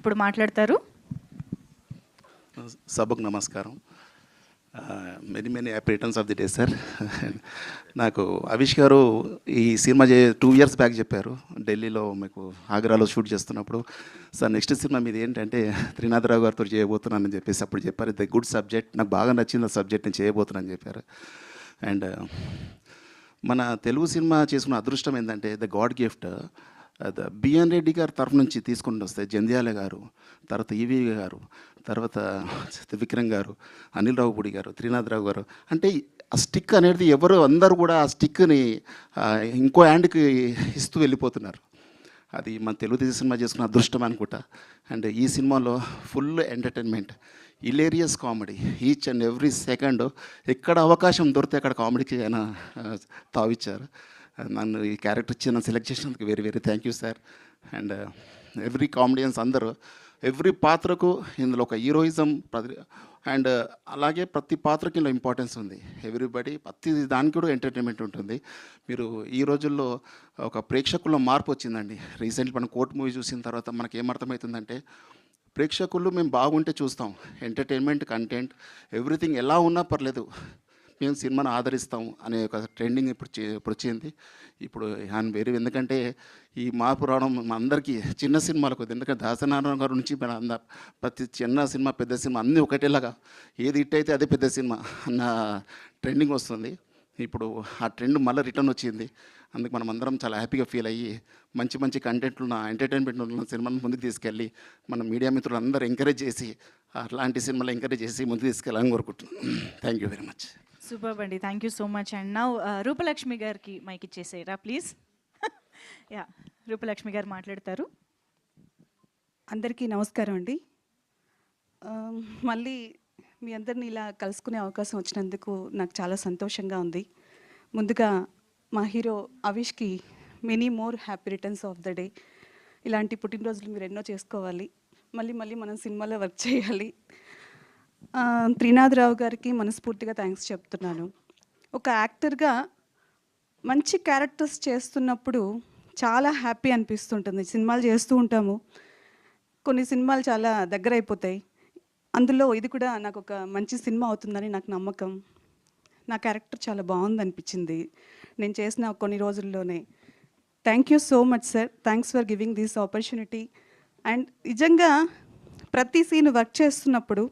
ఇప్పుడు మాట్లాడతారు. సభకు నమస్కారం. Many happy returns of the day sir. నాకు అవిష్ గారు ఈ సినిమా 2 years బ్యాక్ చెప్పారు, ఢిల్లీలో మీకు ఆగ్రాలో షూట్ చేస్తున్నప్పుడు, సార్ నెక్స్ట్ సినిమా మీద ఏంటంటే త్రినాథరావు గారితో చేయబోతున్నానని చెప్పేసి అప్పుడు చెప్పారు. ఇది గుడ్ సబ్జెక్ట్, నాకు బాగా నచ్చింది ఆ సబ్జెక్ట్, నేను చేయబోతున్నానని చెప్పారు. అండ్ మన తెలుగు సినిమా చేసుకున్న అదృష్టం ఏంటంటే the God gift, B N Reddy గారి తరఫు నుంచి తీసుకుంటూ వస్తే జంధ్యాల గారు, తర్వాత ఈవి గారు, తర్వాత విక్రమ్ గారు, అనిల్ రావుపూడి గారు, త్రినాథరావు గారు, అంటే ఆ స్టిక్ అనేది ఎవరు అందరూ కూడా ఆ స్టిక్ని ఇంకో హ్యాండ్కి ఇస్తూ వెళ్ళిపోతున్నారు. అది మన తెలుగు సినిమా చేసుకున్న అదృష్టం అనుకుంటా. అండ్ ఈ సినిమాలో full entertainment, hilarious comedy, each and every second ఎక్కడ అవకాశం దొరికితే అక్కడ కామెడీకి ఆయన తావిచ్చారు. నన్ను ఈ క్యారెక్టర్ ఇచ్చి నన్ను సెలెక్ట్ చేసినందుకు very very thank you sir. And every comedians అందరూ ఎవ్రీ పాత్రకు ఇందులో ఒక హీరోయిజం, అండ్ అలాగే ప్రతి పాత్రకి ఇందులో ఇంపార్టెన్స్ ఉంది. ఎవ్రీబడి ప్రతి దానికి కూడా ఎంటర్టైన్మెంట్ ఉంటుంది. మీరు ఈ రోజుల్లో ఒక ప్రేక్షకుల్లో మార్పు వచ్చిందండి. రీసెంట్లీ మనం కోర్ట్ మూవీ చూసిన తర్వాత మనకి ఏమర్థమవుతుందంటే, ప్రేక్షకులు మేము బాగుంటే చూస్తాం, ఎంటర్టైన్మెంట్, కంటెంట్, ఎవ్రీథింగ్ ఎలా ఉన్నా పర్లేదు, మేము సినిమాను ఆదరిస్తాం అనే ఒక ట్రెండింగ్ ఇప్పుడు వచ్చింది. ఇప్పుడు ఆయన వేరే, ఎందుకంటే ఈ మార్పు రావడం మా అందరికీ చిన్న సినిమాలకు, ఎందుకంటే దాసనారాయణ గారి నుంచి మన ప్రతి చిన్న సినిమా పెద్ద సినిమా అన్నీ ఒకటేలాగా, ఏది హిట్ అయితే అదే పెద్ద సినిమా అన్న ట్రెండింగ్ వస్తుంది. ఇప్పుడు ఆ ట్రెండ్ మళ్ళీ రిటర్న్ వచ్చింది. అందుకు మనం అందరం చాలా హ్యాపీగా ఫీల్ అయ్యి మంచి మంచి కంటెంట్లు ఉన్న, ఎంటర్టైన్మెంట్ ఉన్న సినిమాను ముందుకు తీసుకెళ్ళి మన మీడియా మిత్రులు అందరూ ఎంకరేజ్ చేసి అట్లాంటి సినిమాలు ఎంకరేజ్ చేసి ముందుకు తీసుకెళ్ళాలని కోరుకుంటున్నాను. Thank you very much. Super అండి, thank you so much. And now Roopalakshmi గారికి మైక్ ఇచ్చేసేయరా ప్లీజ్. యా, రూపలక్ష్మి గారు మాట్లాడతారు. అందరికీ నమస్కారం అండి. మళ్ళీ మీ అందరినీ ఇలా కలుసుకునే అవకాశం వచ్చినందుకు నాకు చాలా సంతోషంగా ఉంది. ముందుగా మా హీరో అవిష్కి many more happy returns of the day. ఇలాంటి పుట్టినరోజులు మీరు ఎన్నో చేసుకోవాలి, మళ్ళీ మళ్ళీ మనం సినిమాలో వర్క్ చేయాలి. త్రినాథరావు గారికి మనస్ఫూర్తిగా థ్యాంక్స్ చెప్తున్నాను. ఒక యాక్టర్గా మంచి క్యారెక్టర్స్ చేస్తున్నప్పుడు చాలా హ్యాపీ అనిపిస్తుంటుంది. సినిమాలు చేస్తూ ఉంటాము, కొన్ని సినిమాలు చాలా దగ్గర అయిపోతాయి. అందులో ఇది కూడా నాకు ఒక మంచి సినిమా అవుతుందని నాకు నమ్మకం. నా క్యారెక్టర్ చాలా బాగుంది అనిపించింది నేను చేసిన కొన్ని రోజుల్లోనే. Thank you so much sir, thanks for giving this opportunity. And నిజంగా ప్రతి సీన్ వర్క్ చేస్తున్నప్పుడు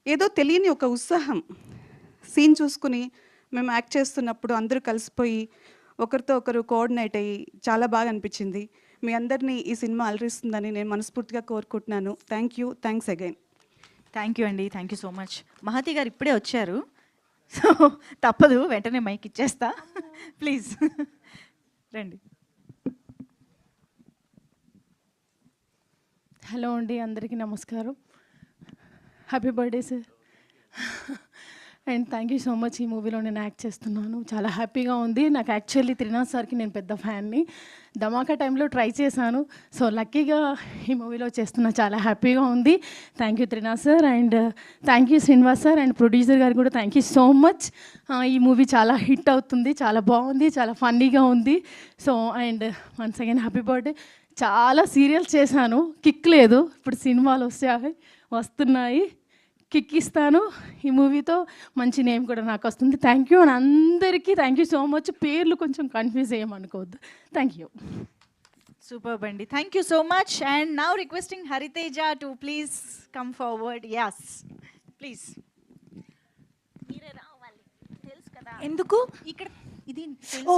ఏదో తెలియని ఒక ఉత్సాహం, సీన్ చూసుకుని మేము యాక్ట్ చేస్తున్నప్పుడు అందరూ కలిసిపోయి ఒకరితో ఒకరు కోఆర్డినేట్ అయ్యి చాలా బాగా అనిపించింది. మీ అందరినీ ఈ సినిమా అలరిస్తుందని నేను మనస్ఫూర్తిగా కోరుకుంటున్నాను. Thank you, thanks again. Thank you అండి, thank you so much. Mahathi గారు ఇప్పుడే వచ్చారు, సో తప్పదు, వెంటనే మైక్ ఇచ్చేస్తా, ప్లీజ్ రండి. హలో అండి, అందరికీ నమస్కారం. Happy birthday sir. And thank you so much. ఈ మూవీలో నేను యాక్ట్ చేస్తున్నాను, చాలా హ్యాపీగా ఉంది. నాకు యాక్చువల్లీ త్రినాథ్ సార్కి నేను పెద్ద ఫ్యాన్ని. ధమాకా టైంలో ట్రై చేశాను, సో లక్కీగా ఈ మూవీలో చేస్తున్నా, చాలా హ్యాపీగా ఉంది. Thank you Trinath sir, and thank you Srinivas sir, and producer గారు కూడా థ్యాంక్ యూ సో మచ్. ఈ మూవీ చాలా హిట్ అవుతుంది, చాలా బాగుంది, చాలా ఫన్నీగా ఉంది. So and once again happy birthday. చాలా సీరియల్స్ చేశాను, కిక్ లేదు. ఇప్పుడు సినిమాలు వస్తున్నాయి, కిక్ ఇస్తాను. ఈ మూవీతో మంచి నేమ్ కూడా నాకు వస్తుంది. Thank you. అండ్ అందరికీ థ్యాంక్ యూ సో మచ్. పేర్లు కొంచెం కన్ఫ్యూజ్ చేయమనుకోవద్దు. Thank you. సూపర్ అండి, thank you so much. And now requesting Hariteja to please come forward. Yes please. ఎందుకు ఇక్కడ ఇది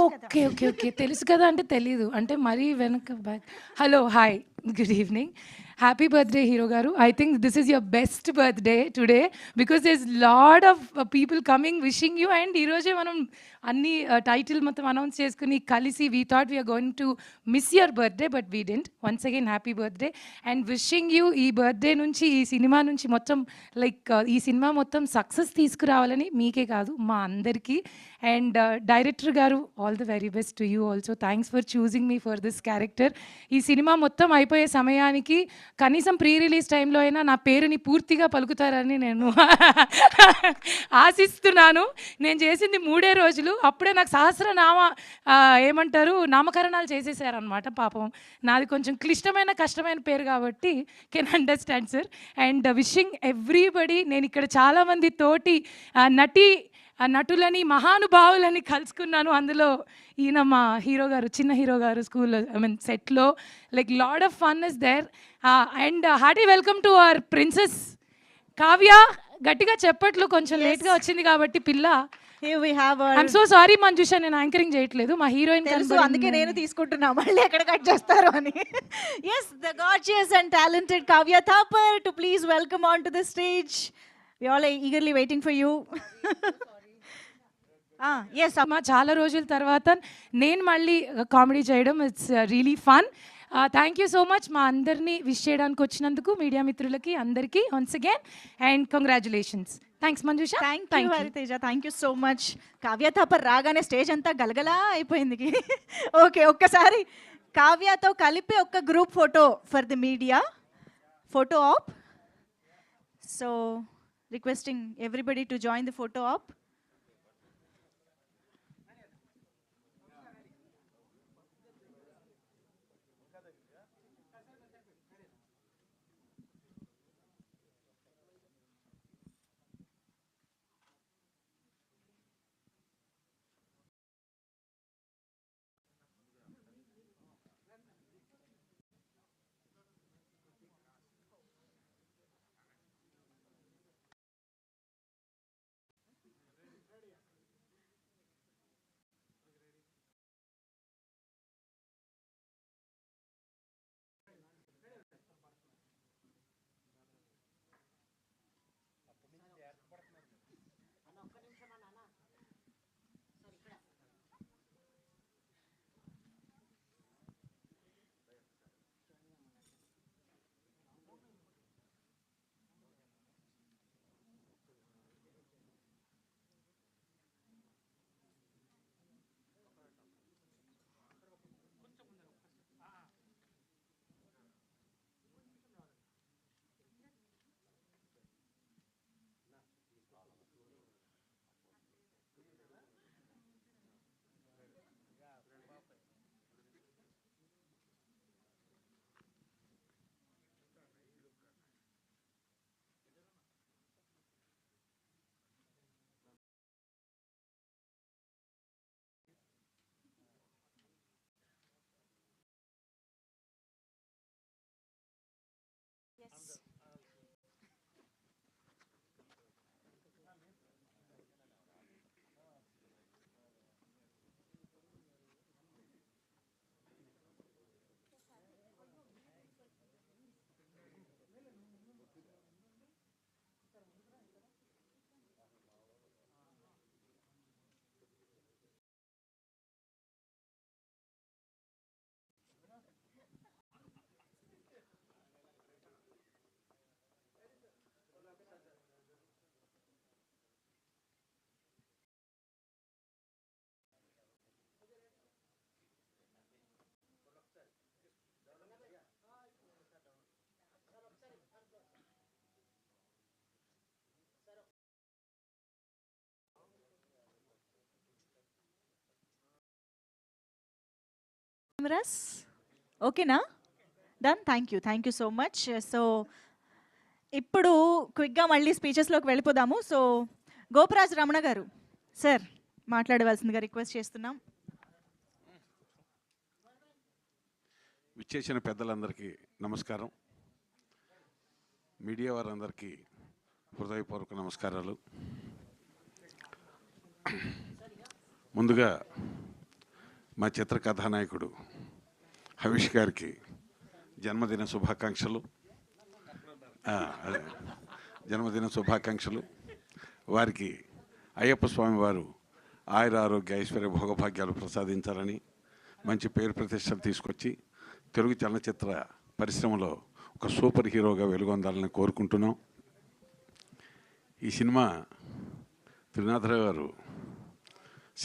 ఓకే ఓకే ఓకే తెలుసు కదా అంటే తెలీదు అంటే మరీ వెనక back. Hello, hi, good evening. Happy birthday hero గారు. I think this is your best birthday today because there is lot of people coming wishing you. And ఈరోజే మనం అన్ని టైటిల్ మొత్తం అనౌన్స్ చేసుకుని కలిసి we thought we are going to miss your birthday but we didn't. Once again happy birthday and wishing you. ఈ birthday నుంచి, ఈ cinema నుంచి మొత్తం లైక్ ఈ సినిమా మొత్తం సక్సెస్ తీసుకురావాలని, మీకే కాదు మా అందరికీ. అండ్ డైరెక్టర్ గారు, all the very best to you also. Thanks for choosing me for this character. ఈ సినిమా మొత్తం అయిపోయే సమయానికి కనీసం ప్రీ రిలీజ్ టైంలో అయినా నా పేరుని పూర్తిగా పలుకుతారని నేను ఆశిస్తున్నాను. నేను చేసింది 3 రోజులు, వాళ్ళు. అప్పుడే నాకు సహస్రనామ ఏమంటారు నామకరణాలు చేసేసారనమాట. పాపం నాది కొంచెం క్లిష్టమైన కష్టమైన పేరు కాబట్టి can understand sir. And wishing everybody. నేను ఇక్కడ చాలామంది తోటి నటులని మహానుభావులని కలుసుకున్నాను. అందులో ఈయన మా హీరో గారు, చిన్న హీరో గారు స్కూల్లో సెట్లో. Like lot of fun is there. And hearty welcome to our princess Kavya. గట్టిగా చెప్పట్లు, కొంచెం లేట్గా వచ్చింది కాబట్టి పిల్ల. Here we have our I'm so sorry Manjusha, నేను యాంకరింగ్ చేయట్లేదు. మా హీరోయిన్ తెలుసు, అందుకే నేను తీసుకుంటున్నా, మళ్ళీ ఎక్కడ కట్ చేస్తారు అని. Yes, the gorgeous and talented Kavya Thapar to please welcome on to the stage. We all are eagerly waiting for you. Yes, మా చాలా రోజుల తర్వాత నేను మళ్ళీ కామెడీ చేయడం, it's really fun. Thank you so much మా అందరినీ విష్ చేయడానికి వచ్చినందుకు, మీడియా మిత్రులకి అందరికీ once again. And congratulations. Thanks Manjusha. Thank you Hariteja, thank you so much. Kavya Thapar రాగానే స్టేజ్ అంతా గలగలా అయిపోయింది. ఓకే, ఒక్కసారి కావ్యతో కలిపి ఒక group photo for the media, photo op. So requesting everybody to join the photo op. Cameras ఓకేనా? Done. Thank you so much. So ఇప్పుడు క్విక్గా మళ్ళీ స్పీచెస్లోకి వెళ్ళిపోదాము. సో గోపరాజ్ రమణ గారు సార్ మాట్లాడవలసిందిగా రిక్వెస్ట్ చేస్తున్నాం. విచ్చేసిన పెద్దలందరికీ నమస్కారం. మీడియా వారందరికీ హృదయపూర్వక నమస్కారాలు. ముందుగా మా చిత్ర కథానాయకుడు హవిష్ గారికి జన్మదిన శుభాకాంక్షలు. జన్మదిన శుభాకాంక్షలు. వారికి అయ్యప్ప స్వామి వారు ఆయుర ఆరోగ్య ఐశ్వర్య భోగభాగ్యాలు ప్రసాదించాలని, మంచి పేరు ప్రతిష్టలు తీసుకొచ్చి తెలుగు చలనచిత్ర పరిశ్రమలో ఒక సూపర్ హీరోగా వెలుగొందాలని కోరుకుంటున్నాం. ఈ సినిమా త్రినాథరావు గారు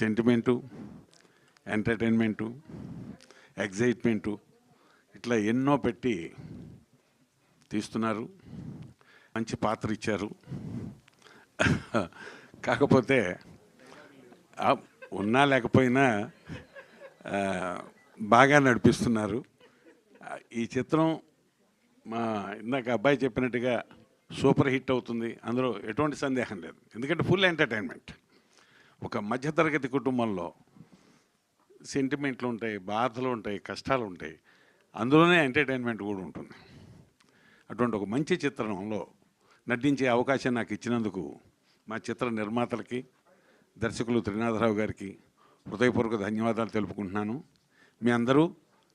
సెంటిమెంటు, ఎంటర్టైన్మెంటు, ఎగ్జైట్మెంటు ఇట్లా ఎన్నో పెట్టి తీస్తున్నారు. మంచి పాత్ర ఇచ్చారు. కాకపోతే ఉన్నా లేకపోయినా బాగా నడిపిస్తున్నారు. ఈ చిత్రం మా ఇందాక అబ్బాయి చెప్పినట్టుగా సూపర్ హిట్ అవుతుంది, అందులో ఎటువంటి సందేహం లేదు. ఎందుకంటే ఫుల్ ఎంటర్టైన్మెంట్. ఒక మధ్యతరగతి కుటుంబంలో సెంటిమెంట్లు ఉంటాయి, బాధలు ఉంటాయి, కష్టాలు ఉంటాయి, అందులోనే ఎంటర్టైన్మెంట్ కూడా ఉంటుంది. అటువంటి ఒక మంచి చిత్రంలో నటించే అవకాశం నాకు ఇచ్చినందుకు మా చిత్ర నిర్మాతలకి, దర్శకులు త్రినాథరావు గారికి హృదయపూర్వక ధన్యవాదాలు తెలుపుకుంటున్నాను. మీ అందరూ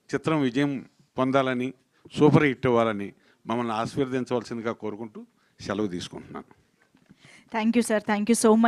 చిత్రం విజయం పొందాలని, సూపర్ హిట్ అవ్వాలని మమ్మల్ని ఆశీర్వదించవలసిందిగా కోరుకుంటూ సెలవు తీసుకుంటున్నాను. Thank you sir, thank you so much.